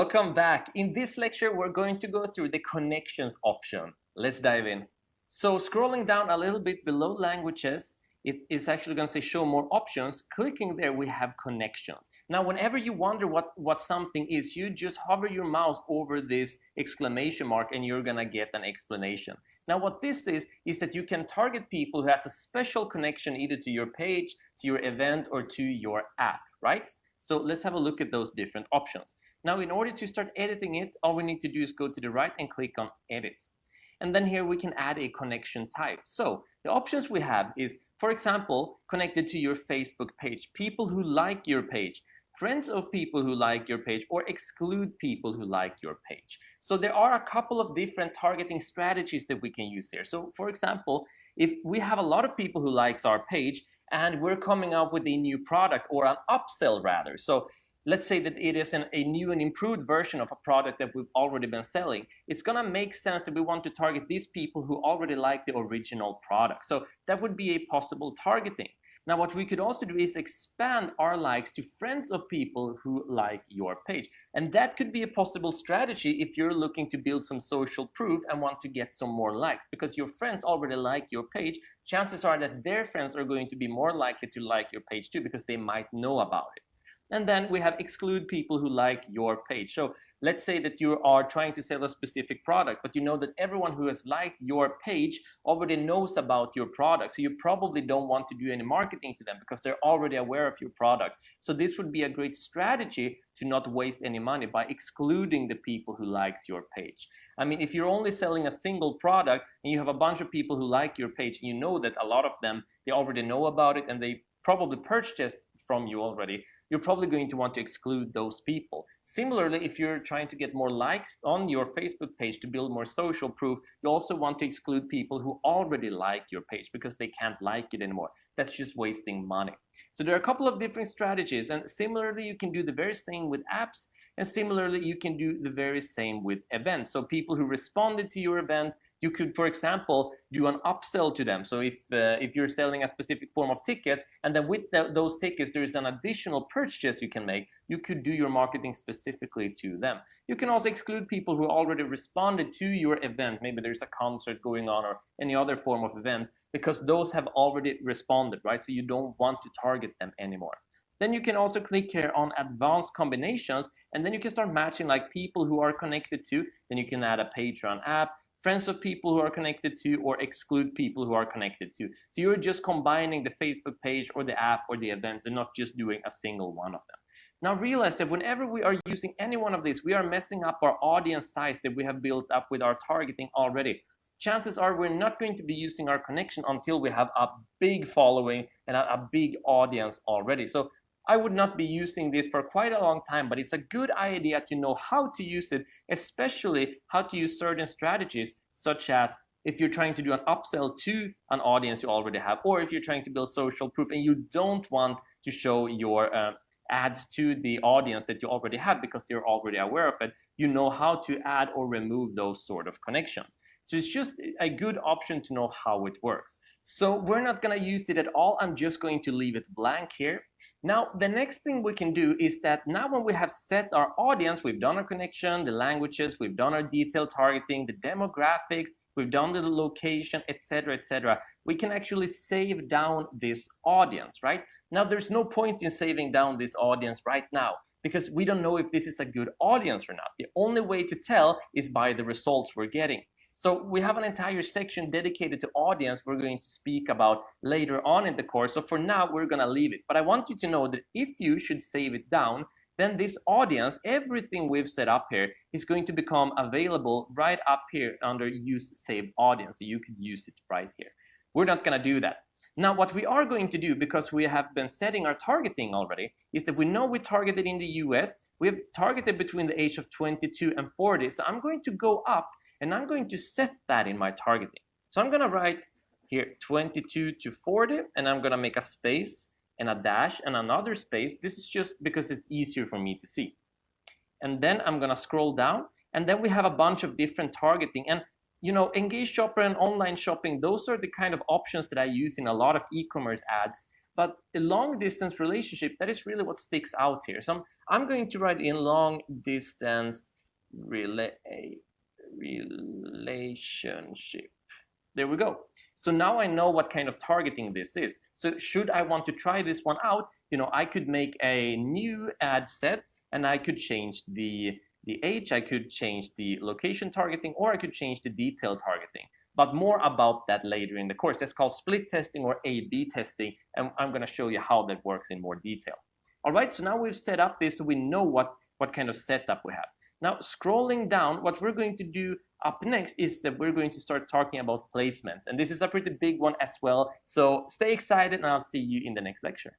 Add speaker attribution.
Speaker 1: Welcome back. In this lecture, we're going to go through the connections option. Let's dive in. So scrolling down a little bit below languages, it is actually going to say show more options. Clicking there, we have connections. Now, whenever you wonder what something is, you just hover your mouse over this exclamation mark and you're going to get an explanation. Now, what this is that you can target people who has a special connection either to your page, to your event, or to your app, right? So let's have a look at those different options. Now, in order to start editing it, all we need to do is go to the right and click on edit. And then here we can add a connection type. So the options we have is, for example, connected to your Facebook page, people who like your page, friends of people who like your page, or exclude people who like your page. So there are a couple of different targeting strategies that we can use here. So for example, if we have a lot of people who likes our page and we're coming up with a new product or an upsell rather. So let's say that it is a new and improved version of a product that we've already been selling, it's going to make sense that we want to target these people who already like the original product. So that would be a possible targeting. Now, what we could also do is expand our likes to friends of people who like your page. And that could be a possible strategy if you're looking to build some social proof and want to get some more likes, because your friends already like your page. Chances are that their friends are going to be more likely to like your page too, because they might know about it. And then we have exclude people who like your page. So let's say that you are trying to sell a specific product, but you know that everyone who has liked your page already knows about your product. So you probably don't want to do any marketing to them because they're already aware of your product. So this would be a great strategy to not waste any money by excluding the people who liked your page. I mean, if you're only selling a single product and you have a bunch of people who like your page, and you know that a lot of them, they already know about it and they probably purchased from you already, you're probably going to want to exclude those people. Similarly, if you're trying to get more likes on your Facebook page to build more social proof, you also want to exclude people who already like your page because they can't like it anymore. That's just wasting money. So there are a couple of different strategies, and similarly, you can do the very same with apps, and similarly, you can do the very same with events. So people who responded to your event, you could, for example, do an upsell to them. So if you're selling a specific form of tickets, and then with those tickets, there is an additional purchase you can make, you could do your marketing specifically to them. You can also exclude people who already responded to your event. Maybe there's a concert going on or any other form of event, because those have already responded, right? So you don't want to target them anymore. Then you can also click here on advanced combinations, and then you can start matching like people who are connected to. Then you can add a Patreon app, friends of people who are connected to, or exclude people who are connected to. So you're just combining the Facebook page or the app or the events and not just doing a single one of them. Now realize that whenever we are using any one of these, we are messing up our audience size that we have built up with our targeting already. Chances are we're not going to be using our connection until we have a big following and a big audience already. So I would not be using this for quite a long time, but it's a good idea to know how to use it, especially how to use certain strategies, such as if you're trying to do an upsell to an audience you already have, or if you're trying to build social proof and you don't want to show your ads to the audience that you already have because they're already aware of it, you know how to add or remove those sort of connections. So it's just a good option to know how it works. So we're not going to use it at all. I'm just going to leave it blank here. Now, the next thing we can do is that now when we have set our audience, we've done our connection, the languages, we've done our detailed targeting, the demographics, we've done the location, etc., we can actually save down this audience, right? Now, there's no point in saving down this audience right now because we don't know if this is a good audience or not. The only way to tell is by the results we're getting. So we have an entire section dedicated to audience we're going to speak about later on in the course. So for now, we're going to leave it. But I want you to know that if you should save it down, then this audience, everything we've set up here is going to become available right up here under use save audience. So you could use it right here. We're not going to do that. Now, what we are going to do, because we have been setting our targeting already, is that we know we targeted in the US. We have targeted between the age of 22 and 40. So I'm going to go up and I'm going to set that in my targeting. So I'm going to write here 22 to 40, and I'm going to make a space and a dash and another space. This is just because it's easier for me to see. And then I'm going to scroll down, and then we have a bunch of different targeting. And you know, Engage Shopper and online shopping, those are the kind of options that I use in a lot of e-commerce ads. but a long distance relationship, that is really what sticks out here. So I'm going to write in long distance relationship. There we go. So now I know what kind of targeting this is. So should I want to try this one out, I could make a new ad set, and I could change the age, I could change the location targeting, or I could change the detail targeting. But more about that later in the course. That's called split testing or A/B testing, and I'm going to show you how that works in more detail. All right, so now we've set up this so we know what kind of setup we have. Now, scrolling down, what we're going to do up next is that we're going to start talking about placements. And this is a pretty big one as well. So stay excited, and I'll see you in the next lecture.